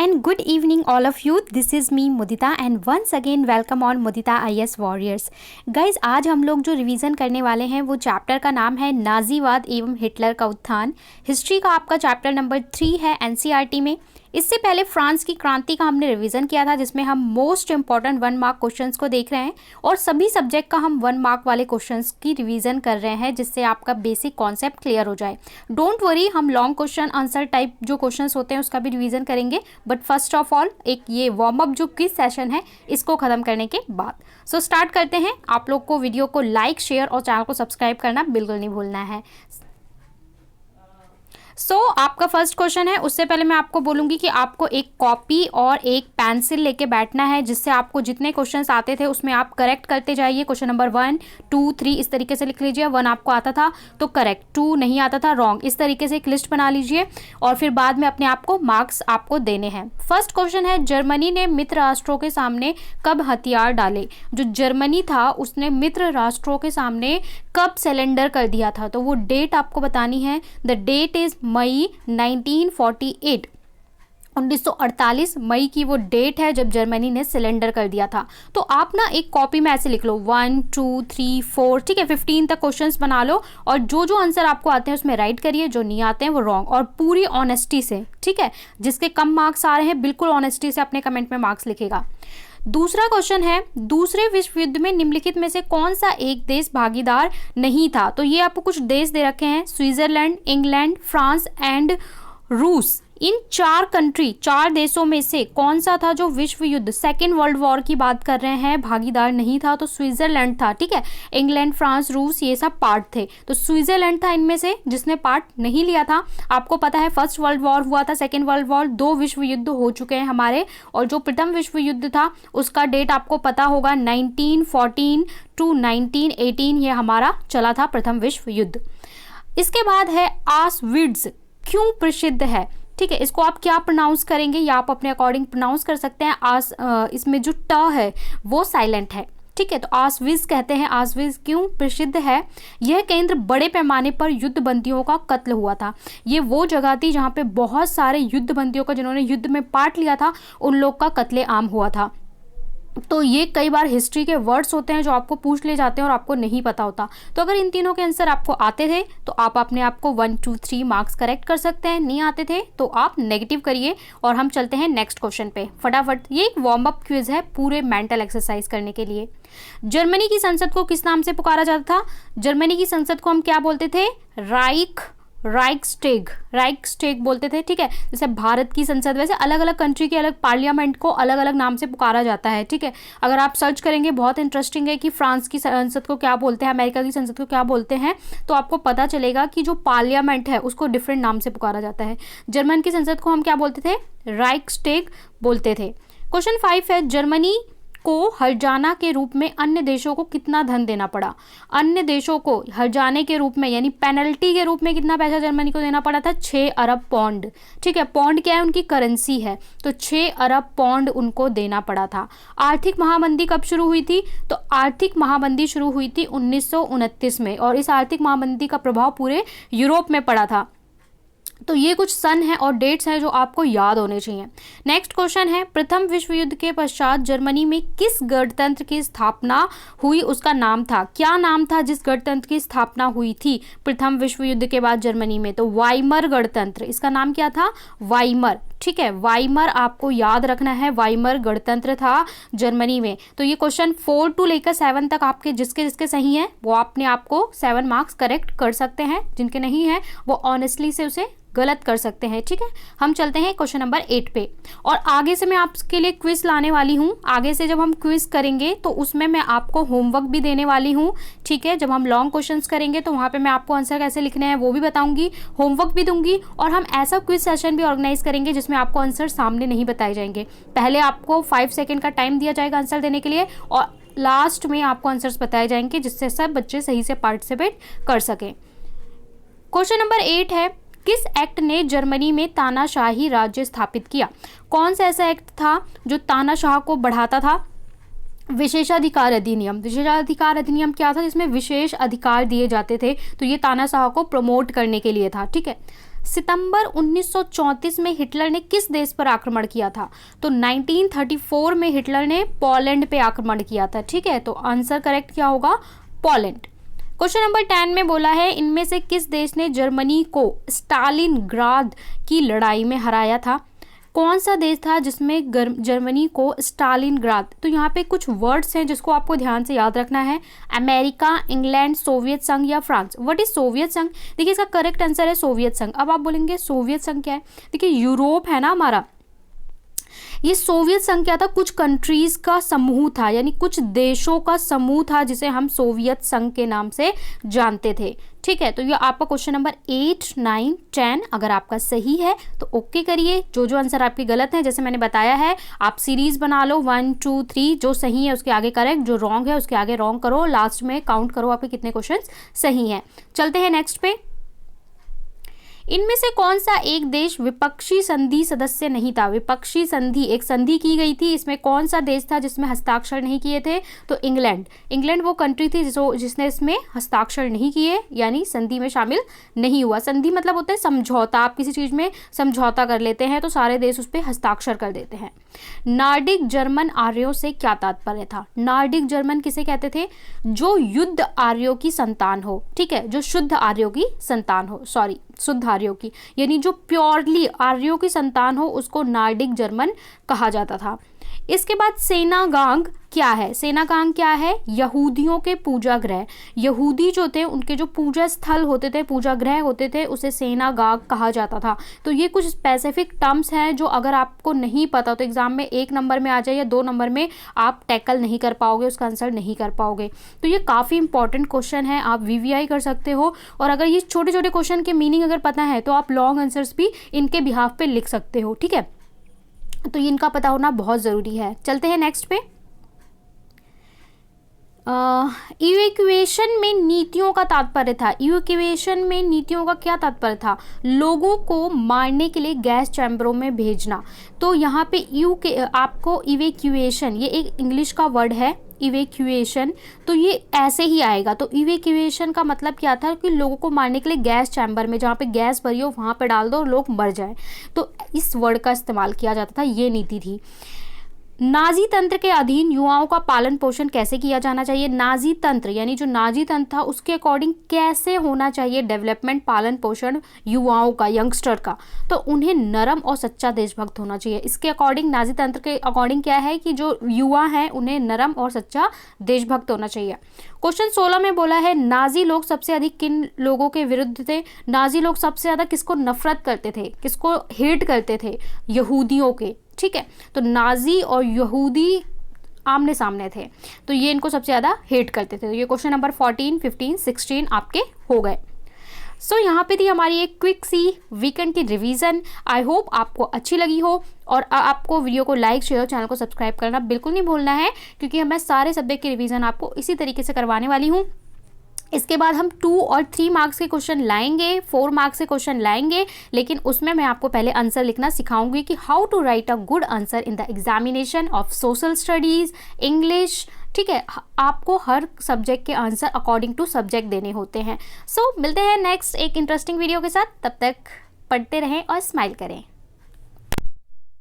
and good evening all of you. This is me Mudita and once again welcome on Mudita IS Warriors. Guys, आज हम लोग जो revision करने वाले हैं वो चैप्टर का नाम है नाजीवाद एवं हिटलर का उत्थान। हिस्ट्री का आपका चैप्टर नंबर 3 है NCERT में। इससे पहले फ्रांस की क्रांति का हमने रिवीजन किया था जिसमें हम मोस्ट इंपॉर्टेंट 1 मार्क क्वेश्चंस को देख रहे हैं और सभी सब्जेक्ट का हम 1 मार्क वाले क्वेश्चंस की रिवीजन कर रहे हैं जिससे आपका बेसिक कॉन्सेप्ट क्लियर हो जाए। डोंट वरी, हम लॉन्ग क्वेश्चन आंसर टाइप जो क्वेश्चंस होते हैं उसका भी रिवीजन करेंगे, बट फर्स्ट ऑफ ऑल एक ये वार्म अप जो क्विज सेशन है इसको खत्म करने के बाद सो स्टार्ट करते हैं। आप लोग को वीडियो को लाइक, शेयर और चैनल को सब्सक्राइब करना बिल्कुल नहीं भूलना है। आपका फर्स्ट क्वेश्चन है, उससे पहले मैं आपको बोलूँगी कि आपको एक कॉपी और एक पेंसिल लेके बैठना है जिससे आपको जितने क्वेश्चंस आते थे उसमें आप करेक्ट करते जाइए। क्वेश्चन नंबर 1, 2, 3 इस तरीके से लिख लीजिए। 1 आपको आता था तो करेक्ट, 2 नहीं आता था रॉन्ग, इस तरीके से एक लिस्ट बना लीजिए और फिर बाद में अपने आप को मार्क्स आपको देने हैं। फर्स्ट क्वेश्चन है, जर्मनी ने मित्र राष्ट्रों के सामने कब हथियार डाले? जो जर्मनी था उसने मित्र राष्ट्रों के सामने कब सरेंडर कर दिया था? तो वो डेट आपको बतानी है। द डेट इज मई 1948। 1948 मई की वो डेट है जब जर्मनी ने सरेंडर कर दिया था। तो आप ना एक कॉपी में ऐसे लिख लो 1, 2, 3, 4, ठीक है, 15 तक क्वेश्चंस बना लो और जो जो आंसर आपको आते हैं उसमें राइट करिए, जो नहीं आते हैं वो रॉन्ग, और पूरी ऑनेस्टी से, ठीक है। जिसके कम मार्क्स आ रहे हैं बिल्कुल ऑनेस्टी से अपने कमेंट में मार्क्स लिखेगा। दूसरा क्वेश्चन है, दूसरे विश्व युद्ध में निम्नलिखित में से कौन सा एक देश भागीदार नहीं था? तो ये आपको कुछ देश दे रखे हैं, स्विट्जरलैंड, इंग्लैंड, फ्रांस एंड रूस। इन 4 देशों में से कौन सा था जो विश्व युद्ध सेकेंड वर्ल्ड वॉर की बात कर रहे हैं भागीदार नहीं था? तो स्विट्जरलैंड था, ठीक है। इंग्लैंड, फ्रांस, रूस ये सब पार्ट थे, तो स्विट्जरलैंड था इनमें से जिसने पार्ट नहीं लिया था। आपको पता है फर्स्ट वर्ल्ड वॉर हुआ था, सेकेंड वर्ल्ड वॉर, 2 विश्व युद्ध हो चुके हैं हमारे, और जो प्रथम विश्व युद्ध था उसका डेट आपको पता होगा 1914 to 1918 ये हमारा चला था प्रथम विश्व युद्ध। इसके बाद है ऑस्विट्ज़ क्यों प्रसिद्ध है? ठीक है, इसको आप क्या प्रोनाउंस करेंगे या आप अपने अकॉर्डिंग प्रोनाउंस कर सकते हैं। इसमें जो ट है वो साइलेंट है, ठीक है। तो ऑस्विट्ज़ कहते हैं। ऑस्विट्ज़ क्यों प्रसिद्ध है? यह केंद्र बड़े पैमाने पर युद्ध बंदियों का कत्ल हुआ था। ये वो जगह थी जहाँ पे बहुत सारे युद्ध बंदियों का, जिन्होंने युद्ध में पार्ट लिया था, उन लोग का कत्लेआम हुआ था। तो ये कई बार हिस्ट्री के वर्ड्स होते हैं जो आपको पूछ ले जाते हैं और आपको नहीं पता होता। तो अगर इन तीनों के आंसर आपको आते थे तो आप अपने आप को 1, 2, 3 मार्क्स करेक्ट कर सकते हैं, नहीं आते थे तो आप नेगेटिव करिए। और हम चलते हैं नेक्स्ट क्वेश्चन पे फटाफट। ये एक वार्म अप क्विज है पूरे मेंटल एक्सरसाइज करने के लिए। जर्मनी की संसद को किस नाम से पुकारा जाता था? जर्मनी की संसद को हम क्या बोलते थे? राइक्सटेग बोलते थे, ठीक है। जैसे भारत की संसद, वैसे अलग अलग कंट्री के अलग पार्लियामेंट को अलग अलग नाम से पुकारा जाता है, ठीक है। अगर आप सर्च करेंगे, बहुत इंटरेस्टिंग है कि फ्रांस की संसद को क्या बोलते हैं, अमेरिका की संसद को क्या बोलते हैं, तो आपको पता चलेगा कि जो पार्लियामेंट है उसको डिफरेंट नाम से पुकारा जाता है। जर्मन की संसद को हम क्या बोलते थे? राइक्सटेग बोलते थे। क्वेश्चन 5 है, जर्मनी को हर्जाना के रूप में अन्य देशों को कितना धन देना पड़ा? अन्य देशों को हर्जाने के रूप में यानी पेनल्टी के रूप में कितना पैसा जर्मनी को देना पड़ा था? 6 अरब पौंड, ठीक है। पौंड क्या है? उनकी करेंसी है, तो 6 अरब पौंड उनको देना पड़ा था। आर्थिक महामंदी कब शुरू हुई थी? तो आर्थिक महामंदी शुरू हुई थी 1929 में, और इस आर्थिक महामंदी का प्रभाव पूरे यूरोप में पड़ा था। तो ये कुछ सन है और डेट्स हैं जो आपको याद होने चाहिए। नेक्स्ट क्वेश्चन है, प्रथम विश्व युद्ध के पश्चात जर्मनी में किस गणतंत्र की स्थापना हुई? उसका नाम था, क्या नाम था जिस गणतंत्र की स्थापना हुई थी प्रथम विश्व युद्ध के बाद जर्मनी में? तो वाइमर गणतंत्र, इसका नाम क्या था? वाइमर, ठीक है। वाइमर आपको याद रखना है, वाइमर गणतंत्र था जर्मनी में। तो ये क्वेश्चन 4 to लेकर 7 तक आपके जिसके जिसके सही हैं वो अपने आप को 7 मार्क्स करेक्ट कर सकते हैं, जिनके नहीं है वो ऑनेस्टली से उसे गलत कर सकते हैं, ठीक है। हम चलते हैं क्वेश्चन नंबर 8 पे, और आगे से मैं आपके लिए क्विज लाने वाली हूँ। आगे से जब हम क्विज करेंगे तो उसमें मैं आपको होमवर्क भी देने वाली हूँ, ठीक है। जब हम लॉन्ग क्वेश्चंस करेंगे तो वहाँ पे मैं आपको आंसर कैसे लिखने हैं वो भी बताऊंगी, होमवर्क भी दूंगी, और हम ऐसा क्विज सेशन भी ऑर्गेनाइज करेंगे जिसमें आपको आंसर सामने नहीं बताए जाएंगे। पहले आपको 5 सेकेंड का टाइम दिया जाएगा आंसर देने के लिए, और लास्ट में आपको आंसर्स बताए जाएंगे जिससे सब बच्चे सही से पार्टिसिपेट कर सकें। क्वेश्चन नंबर 8 है, किस एक्ट ने जर्मनी में तानाशाही राज्य स्थापित किया? कौन सा ऐसा एक्ट था जो तानाशाह को बढ़ाता था? विशेषाधिकार अधिनियम। विशेषाधिकार अधिनियम क्या था? जिसमें विशेष अधिकार दिए जाते थे, तो ये तानाशाह को प्रमोट करने के लिए था, ठीक है। सितंबर 1934 में हिटलर ने किस देश पर आक्रमण किया था? तो 1934 में हिटलर ने पोलैंड पे आक्रमण किया था। ठीक है, तो आंसर करेक्ट क्या होगा? पोलैंड। क्वेश्चन नंबर 10 में बोला है इनमें से किस देश ने जर्मनी को स्टालिनग्राद की लड़ाई में हराया था? कौन सा देश था जिसमें जर्मनी को स्टालिनग्राद? तो यहाँ पे कुछ वर्ड्स हैं जिसको आपको ध्यान से याद रखना है। अमेरिका, इंग्लैंड, सोवियत संघ या फ्रांस। व्हाट इज सोवियत संघ? देखिए इसका करेक्ट आंसर है सोवियत संघ। अब आप बोलेंगे सोवियत संघ क्या है? देखिए यूरोप है ना हमारा, ये सोवियत संघ क्या था? कुछ कंट्रीज का समूह था, यानी कुछ देशों का समूह था जिसे हम सोवियत संघ के नाम से जानते थे। ठीक है, तो ये आपका क्वेश्चन नंबर 8, 9, 10 अगर आपका सही है तो ओके करिए। जो आंसर आपके गलत हैं, जैसे मैंने बताया है, आप सीरीज बना लो 1, 2, 3, जो सही है उसके आगे करेक्ट, जो रॉन्ग है उसके आगे रॉन्ग करो, लास्ट में काउंट करो आपके कितने क्वेश्चन सही हैं। चलते हैं नेक्स्ट पे। इनमें से कौन सा एक देश विपक्षी संधि सदस्य नहीं था? विपक्षी संधि, एक संधि की गई थी, इसमें कौन सा देश था जिसमें हस्ताक्षर नहीं किए थे? तो इंग्लैंड। इंग्लैंड वो कंट्री थी जिसने इसमें हस्ताक्षर नहीं किए, यानी संधि में शामिल नहीं हुआ। संधि मतलब होता है समझौता, आप किसी चीज में समझौता कर लेते हैं तो सारे देश उस पर हस्ताक्षर कर देते हैं। नार्डिक जर्मन आर्यों से क्या तात्पर्य था? नार्डिक जर्मन किसे कहते थे? जो युद्ध आर्यों की संतान हो। ठीक है, जो शुद्ध आर्यों की संतान हो, सॉरी शुद्ध आर्यों की, यानी जो प्योरली आर्यों की संतान हो उसको नार्डिक जर्मन कहा जाता था। इसके बाद सेनागांग क्या है? सेनागांग क्या है? यहूदियों के पूजा गृह। यहूदी जो थे उनके जो पूजा स्थल होते थे, पूजा गृह होते थे, उसे सेनागाग कहा जाता था। तो ये कुछ स्पेसिफिक टर्म्स हैं जो अगर आपको नहीं पता तो एग्जाम में 1 नंबर में आ जाए या 2 नंबर में आप टैकल नहीं कर पाओगे, उसका आंसर नहीं कर पाओगे। तो ये काफ़ी इंपॉर्टेंट क्वेश्चन है, आप VVI कर सकते हो। और अगर ये छोटे छोटे क्वेश्चन के मीनिंग अगर पता है तो आप लॉन्ग आंसर्स भी इनके बिहाफ पे लिख सकते हो। ठीक है, तो इनका पता होना बहुत ज़रूरी है। चलते हैं नेक्स्ट पे। इवैक्यूएशन में नीतियों का तात्पर्य था। इवैक्यूएशन में नीतियों का क्या तात्पर्य था? लोगों को मारने के लिए गैस चैम्बरों में भेजना। तो यहाँ पे आपको इवैक्यूएशन, ये एक इंग्लिश का वर्ड है इवैक्यूएशन, तो ये ऐसे ही आएगा। तो इवैक्यूएशन का मतलब क्या था कि लोगों को मारने के लिए गैस चैम्बर में, जहाँ पे गैस भरी हो वहाँ पे डाल दो और लोग मर जाए, तो इस वर्ड का इस्तेमाल किया जाता था, ये नीति थी। नाजी तंत्र के अधीन युवाओं का पालन पोषण कैसे किया जाना चाहिए? नाजी तंत्र यानी जो नाजी तंत्र था उसके अकॉर्डिंग कैसे होना चाहिए डेवलपमेंट, पालन पोषण युवाओं का, यंगस्टर का? तो उन्हें नरम और सच्चा देशभक्त होना चाहिए। इसके अकॉर्डिंग, नाजी तंत्र के अकॉर्डिंग क्या है कि जो युवा हैं उन्हें नरम और सच्चा देशभक्त होना चाहिए। क्वेश्चन 16 में बोला है नाजी लोग सबसे अधिक किन लोगों के विरुद्ध थे? नाजी लोग सबसे ज्यादा किसको नफरत करते थे, किसको हेट करते थे? यहूदियों के। ठीक है, तो नाजी और यहूदी आमने सामने थे, तो ये इनको सबसे ज़्यादा हेट करते थे। तो ये क्वेश्चन नंबर 14, 15, 16 आपके हो गए। सो यहाँ पे थी हमारी एक क्विक सी वीकेंड की रिवीजन। आई होप आपको अच्छी लगी हो, और आपको वीडियो को लाइक, शेयर, चैनल को सब्सक्राइब करना बिल्कुल नहीं भूलना है, क्योंकि मैं सारे सब्जेक्ट की रिवीजन आपको इसी तरीके से करवाने वाली हूँ। इसके बाद हम 2 और 3 मार्क्स के क्वेश्चन लाएंगे, 4 मार्क्स के क्वेश्चन लाएंगे, लेकिन उसमें मैं आपको पहले आंसर लिखना सिखाऊंगी कि how to write a good answer in the examination of social studies, English. ठीक है, आपको हर सब्जेक्ट के आंसर अकॉर्डिंग टू सब्जेक्ट देने होते हैं। सो मिलते हैं नेक्स्ट एक इंटरेस्टिंग वीडियो के साथ, तब तक पढ़ते रहें और स्माइल करें।